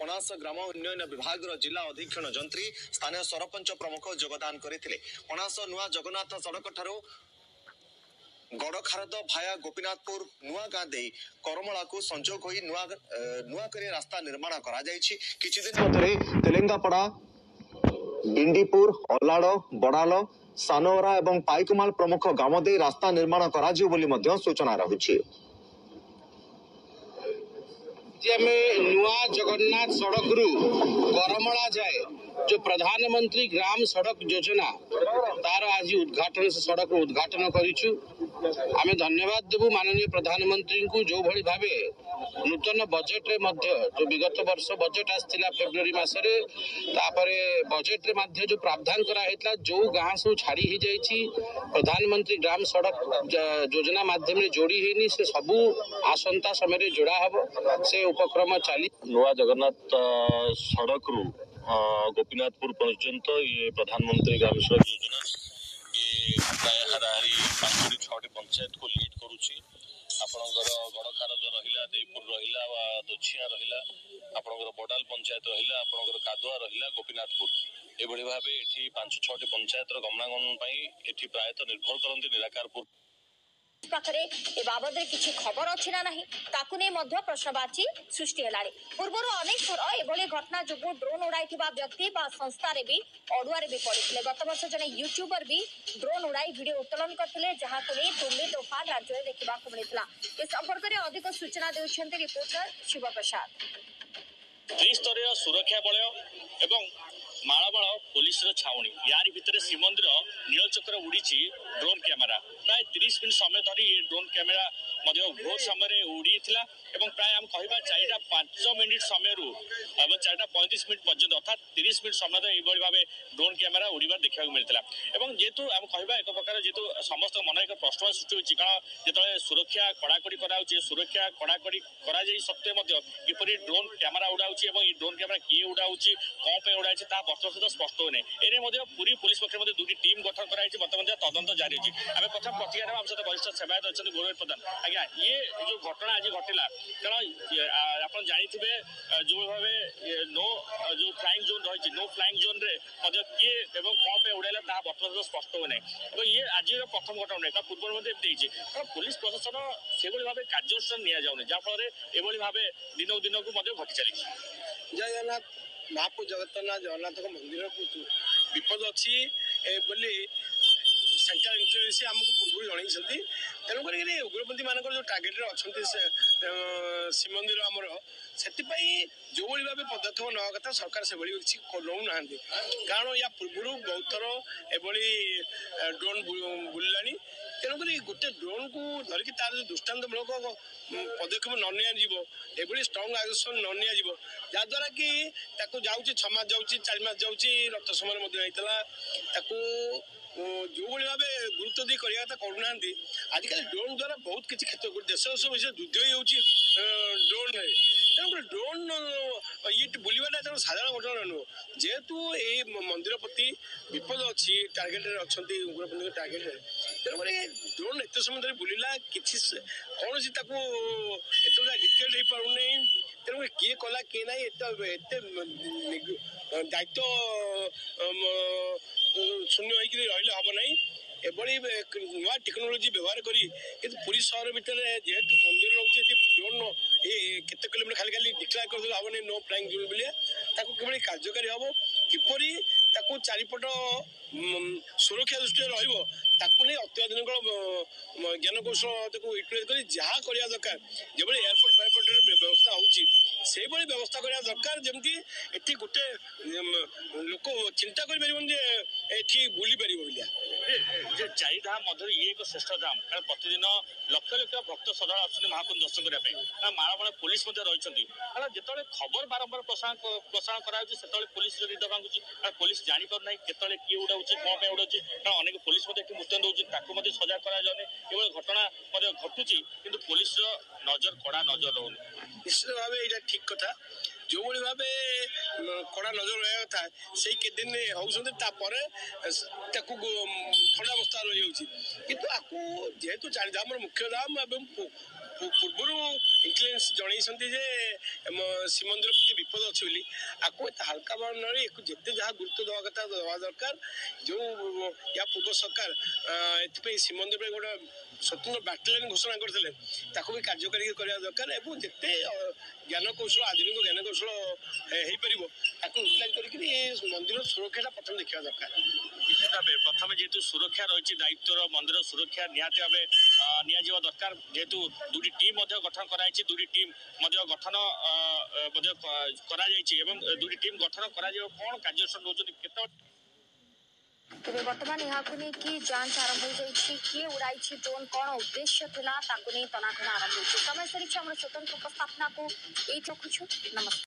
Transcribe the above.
कणास ग्राम उन्नयन विभाग जिला अधीक्षण जंत्री स्थानीय सरपंच प्रमुख योगदान करथिले। कणास नुआ जगन्नाथ सड़क ठारू गड़खारद भाया गोपीनाथपुर नुआ गाँ दे करमला को संजोग होई नुआ करी रास्ता निर्माण करा जायछि। किछि दिन मधरे तेलेंगापड़ा डिंडीपुर अलाड़ बड़ाल सानोरा एवं पाइकमाल प्रमुख गाँव दे रास्ता निर्माण करा जियो बोली मध्य सूचना रहुछि। नुआ जगन्नाथ सड़क रु करमला जाए जो प्रधानमंत्री ग्राम सड़क योजना तार आज उद्घाटन सड़क उद्घाटन करिछु। आमे धन्यवाद देबु माननीय प्रधानमंत्री को जो भली भाबे नूतन बजेट रे मध्य जो विगत वर्ष बजेट आस्थिला फेब्रुआरी मासरे तापरे बजेट रे मध्य जो प्रावधान करा हेतला जो गाँ सब छाड़ी ही जाइछि प्रधानमंत्री ग्राम सड़क योजना माध्यम रे जोड़ी हेनी से सबु आसंता समय रे जोड़ा हबो से उपक्रम चाली। नुआ जगन्नाथ सड़क रु गोपीनाथपुर पर्यंत ये प्रधानमंत्री ग्राम सड़क योजना ये प्राय हाराहारी 5-6 पंचायत को लीड करुछि। आपणकर गड़खारद रहिला देईपुर रहिला वा दोछिया रहिला आपणकर बडाल पंचायत रहिला आपणकर कादुआ रहिला गोपीनाथपुर एभली भाबे एठी 5-6 पंचायत गमनागमन पई एठी प्रायतः निर्भर करंती निराकारपुर पाखरे ए बाबद किछि खबर अछि ना नाही ताकु नै मध्य प्रश्नवाची सृष्टि हेलाणी। पूर्वरु अनेक थर एभली घटना जोगु ड्रोन उड़ाइथिबा व्यक्ति बा संस्था रे भी अडुआरे भी पड़िथिले। गत वर्ष जने यूट्यूबर भी ड्रोन उड़ाई वीडियो उत्तोलन करथिले जहा को नै तुल्ली तोफान राज्य रे देखिबा को मिलितला। ए संपर्क रे अधिक सूचना देउछन्ते रिपोर्टर शिव प्रसाद। त्रिस्तरीय सुरक्षा बल एवं मालमाल पुलिस छाउनी यार भितर श्रीमंदिर नीलचक्र उड़ी ड्रोन कैमेरा प्राय 30 मिनट समय धरी ये ड्रोन कैमेरा भोर समय उड़ी प्राय आम कह 4-5 मिनिट समय 4-35 मिनट पर्यटन अर्थात 30 मिनट समय ये भाव ड्रोन कैमेरा उड़ार देखा मिलता। जेहेतु आम कह एक प्रकार जेहेतु समस्त मन एक प्रश्न सृष्टि होती कारण जो सुरक्षा कड़ाकड़ी कराऊे सुरक्षा कड़ाकड़ी करा सत्वे किपरि ड्रोन कैमेरा उड़ाऊँच ड्रोन कैमेरा किए उड़ाऊँच कौन पे उड़ाई बर्तमान स्पष्ट होने एने पूरी पुलिस पक्ष दुटी टीम गठन कराई बर्तमान तदंत जारी होगी। आम प्रथम प्रतिक्रिया आम सहित वरिष्ठ सेवायत अच्छा गौरव प्रधान आज्ञा ये जो घटना आज घटला कारण आप जानते जो भाव नो जो फ्लाइंग जोन रही नो फ्लाइंग जोन रे किए कौन पे उड़ाइला बर्तमान स्पष्ट होने ये आज प्रथम घटना नहीं पूर्व कारण पुलिस प्रशासन से भाव कार्यानुष्ठान नि जाऊनी जहाँफल ये भाव दिन दिन को घटी चली। जय जगन्नाथ महाप्रभु जगन्नाथ मंदिर विपद अच्छी सेंट्रल इंटेलिजेंस आमको पूर्व जन तेणुक उग्रपंथी मान जो टार्गेट अच्छा श्रीमंदिर आमर से जो भाव पदक्षेप ना कथा सरकार से किसी नौना कारण या पूर्व बहुत थर ये ड्रोन बुलला तेणुक गोटे ड्रोन को धरिकी तार दृष्टान्तमूलक पदक्षेप न नि स्ट्रंग आक्शन न नि जहाद्वारा कि जाऊँगी 6 मास जाऊँगी 4 मास जाऊँगी रथ समय जो भाव गुरुत्व दी करवा कथा करूना आजिकल ड्रोन द्वारा बहुत किसी क्षेत्र देश सब युद्ध हो ड्रोन तेणुक ड्रोन ये बुलवाटा साधारण घटना नुह जेहेतु ये मंदिर प्रति विपद अच्छी टार्गेट अच्छा उग्रपंथी टार्गेट तेणुक ड्रोन एत समय धरी बुलला कि कौन सी डिटेल हो पारना तेणुक किए कला किए ना एत दायित्व शून्य होते हम ना एभली नुआ टेक्नोलोजी व्यवहार करी पुरी सहर भितर जेहेतु मंदिर रोचे ड्रोन ये केते किलोमीटर खाली खाली डिक्लेयर कर हम नहीं नो फ्लाइंग जोन बोलिए किभली कार्यकारी हम किपरि चारिपट सुरक्षा दृष्टि नहीं अत्याधुनिक ज्ञान कौशल यूटिलाइज कर जहाँ करवा दरकार जो एयरपोर्ट फेयरपोर्ट व्यवस्था होती से व्यवस्था करवा दरकार जमी ये गोटे लोक चिंता कर बुली पार जो 4 धाम मध्य ये एक श्रेष्ठ धाम कारण प्रतिदिन लक्ष लक्ष भक्त श्रद्धा आसुच्च महाप्रभु दर्शन करने मालमाल पुलिस रही कारण जो खबर बारंबार प्रसारण कराऊे पुलिस निद भांगुची पुलिस जापर ना के किए उड़ाऊँच कौन पे उड़ाऊँच कारण अनेक पुलिस मुतयन दूसरी सजा कराने ये घटना घटुची कि पुलिस नजर कड़ा नजर रोनी निश्चित भाव ये ठीक कथा जो भाव कड़ा नजर रहा कथा से दिन होपर ठंडा अवस्था रही कि जेहेतु 4 धाम मुख्य धाम ପୂର୍ବରୁ ଇଣ୍ଟେଲିଜେନ୍ସ ଜଣେଇଛନ୍ତି ଯେ ଶ୍ରୀମନ୍ଦିର ପ୍ରତି ବିପଦ ଅଛି ବୋଲି ଆକୁ ଏତେ ହାଲକା ଭାବରେ ନ ନେଇ ଯେତେ ଯାହା ଗୁରୁତ୍ୱ ଦେବା କଥା ଦେବା ଦରକାର। ଯେଉଁ ୟା ପୂର୍ବ ସରକାର ଏଥିପାଇଁ ଶ୍ରୀମନ୍ଦିର ପାଇଁ ଗୋଟେ ସ୍ୱତନ୍ତ୍ର ବାଟାଲିୟନ ଘୋଷଣା କରିଥିଲେ ତାକୁ ବି କାର୍ଯ୍ୟକାରୀ କରିବା ଦରକାର ଏବଂ ଯେତେ ଜ୍ଞାନ କୌଶଳ ଆଧୁନିକ ଜ୍ଞାନ କୌଶଳ ହେଇପାରିବ ତାକୁ ୟୁଟିଲାଇଜ କରିକି ମନ୍ଦିର ସୁରକ୍ଷାଟା ପ୍ରଥମେ ଦେଖିବା ଦରକାର। ନିଶ୍ଚିତ ଭାବେ ପ୍ରଥମେ ଯେହେତୁ ସୁରକ୍ଷା ରହିଛି ଦାୟିତ୍ୱର ମନ୍ଦିର ସୁରକ୍ଷା ନିହାତି ଭାବେ ନିଆଯିବା ଦରକାର। ଯେହେତୁ ଦୁଇଟି ଟିମ୍ ମଧ୍ୟ ଗଠନ କରାଯାଇଛି, ଦୁଇଟି ଟିମ୍ ମଧ୍ୟ ଗଠନ ମଧ୍ୟ କରାଯାଇଛି ଏବଂ ଦୁଇଟି ଟିମ୍ ଗଠନ କରାଯିବ। କ'ଣ କାର୍ଯ୍ୟାନୁଷ୍ଠାନ ନେଉଛନ୍ତି କେତେବେଳେ? ତେବେ ବର୍ତ୍ତମାନ ଏହାକୁ ନେଇକି ଯାଞ୍ଚ ଆରମ୍ଭ ହୋଇଯାଇଛି। କିଏ ଉଡ଼ାଇଛି ଡ୍ରୋନ୍, କ'ଣ ଉଦ୍ଦେଶ୍ୟ ଥିଲା ତାକୁ ନେଇ ତନାଘନା ଆରମ୍ଭ ହୋଇଛି। ସମୟ ସରିଛି ଆମର ସ୍ୱତନ୍ତ୍ର ଉପସ୍ଥାପନାକୁ ଏଇଠି ରଖୁଛୁ। ନମସ୍କାର।